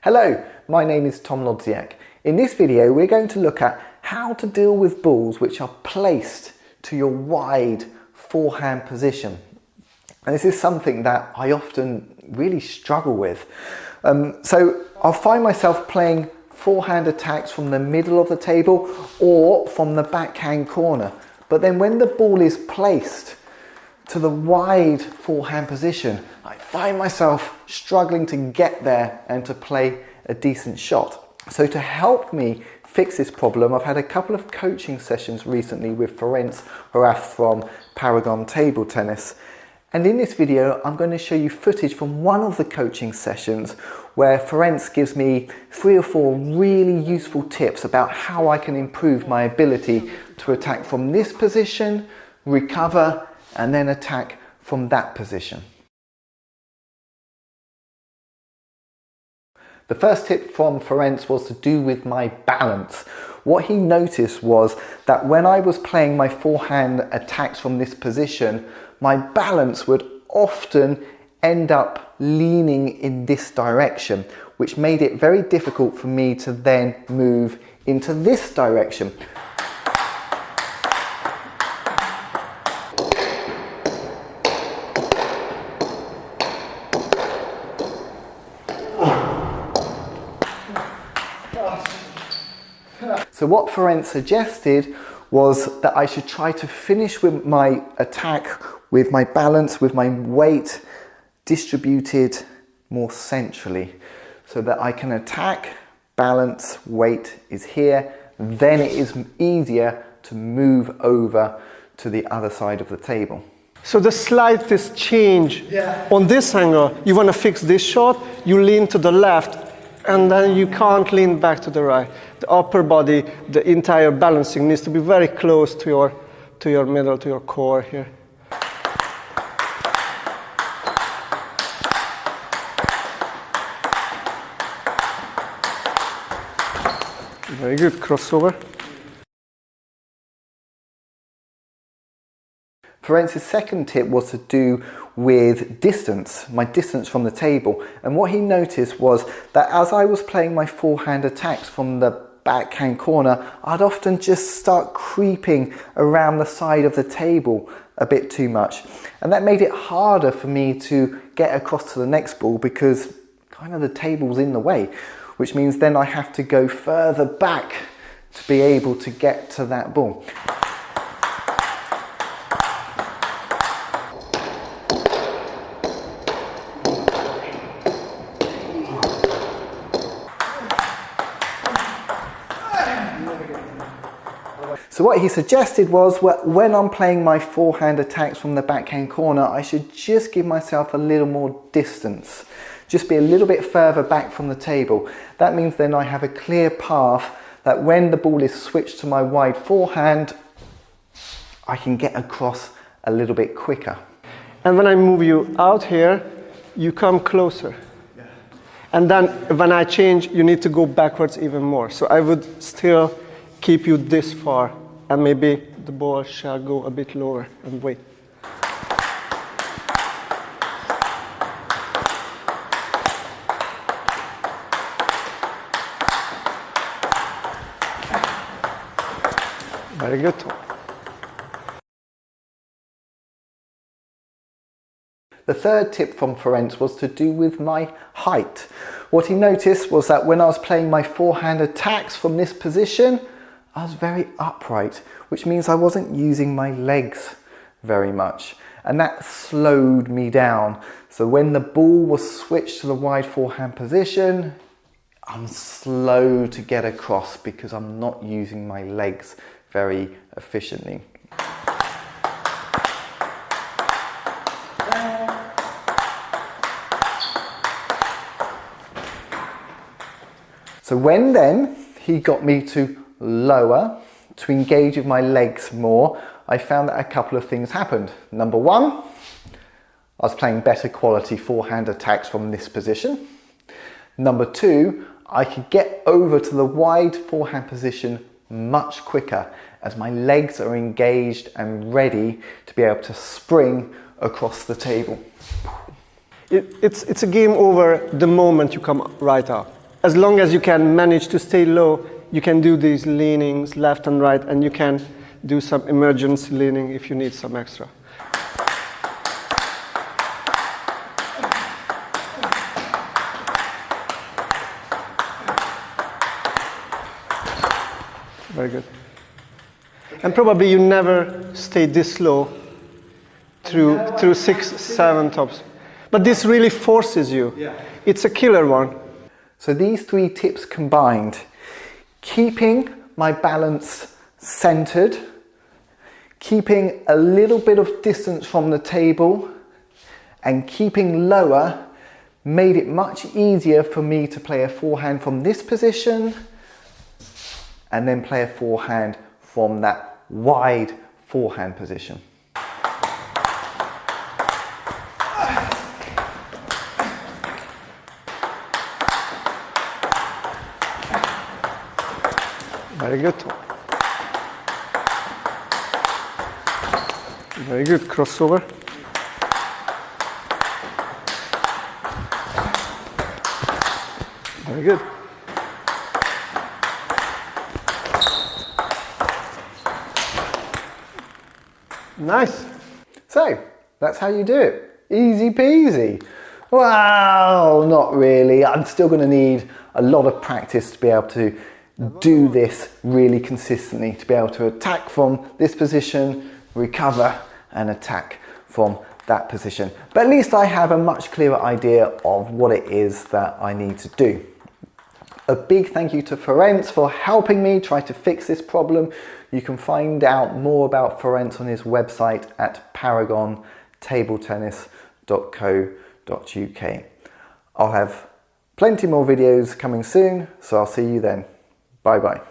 Hello, my name is Tom Lodziak. In this video we're going to look at how to deal with balls which are placed to your wide forehand position. And this is something that I often really struggle with. So I'll find myself playing forehand attacks from the middle of the table or from the backhand corner. But then when the ball is placed to the wide forehand position, I find myself struggling to get there and to play a decent shot. So to help me fix this problem, I've had a couple of coaching sessions recently with Ferenc from Paragon Table Tennis. And in this video, I'm going to show you footage from one of the coaching sessions where Ferenc gives me 3 or 4 really useful tips about how I can improve my ability to attack from this position, recover, and then attack from that position. The first tip from Ferenc was to do with my balance. What he noticed was that when I was playing my forehand attacks from this position, my balance would often end up leaning in this direction, which made it very difficult for me to then move into this direction. So what Ferenc suggested was that I should try to finish with my attack with my balance, with my weight distributed more centrally, so that I can attack, balance, weight is here, then it is easier to move over to the other side of the table. So the slightest change on this angle, you want to fix this shot, you lean to the left, and then you can't lean back to the right. The upper body, the entire balancing needs to be very close to your middle, to your core here. Very good, crossover. Ferenc's second tip was to do with distance, my distance from the table. And what he noticed was that as I was playing my forehand attacks from the backhand corner, I'd often just start creeping around the side of the table a bit too much. And that made it harder for me to get across to the next ball because kind of the table's in the way, which means then I have to go further back to be able to get to that ball. So what he suggested was when I'm playing my forehand attacks from the backhand corner, I should just give myself a little more distance. Just be a little bit further back from the table. That means then I have a clear path that when the ball is switched to my wide forehand, I can get across a little bit quicker. And when I move you out here, you come closer. And then when I change, you need to go backwards even more. So I would still keep you this far, and maybe the ball shall go a bit lower and wait. Very good. The third tip from Ferenc was to do with my height. What he noticed was that when I was playing my forehand attacks from this position, I was very upright, which means I wasn't using my legs very much. And that slowed me down. So when the ball was switched to the wide forehand position, I'm slow to get across because I'm not using my legs very efficiently. So when then he got me to lower, to engage with my legs more, I found that a couple of things happened. Number one, I was playing better quality forehand attacks from this position. Number two, I could get over to the wide forehand position much quicker as my legs are engaged and ready to be able to spring across the table. It's a game over the moment you come right up. as long as you can manage to stay low, you can do these leanings left and right, and you can do some emergency leaning if you need some extra. Very good. And probably you never stay this low through 6, 7 tops. But this really forces you. Yeah. It's a killer one. So these 3 tips combined, keeping my balance centered, keeping a little bit of distance from the table, and keeping lower, made it much easier for me to play a forehand from this position and then play a forehand from that wide forehand position. Very good. Very good. Crossover. Very good. Nice. So, that's how you do it. Easy peasy. Well, not really. I'm still going to need a lot of practice to be able to do this really consistently, to be able to attack from this position, recover and attack from that position. But at least I have a much clearer idea of what it is that I need to do. A big thank you to Ferenc for helping me try to fix this problem. You can find out more about Ferenc on his website at paragontabletennis.co.uk. I'll have plenty more videos coming soon, so I'll see you then. Bye bye.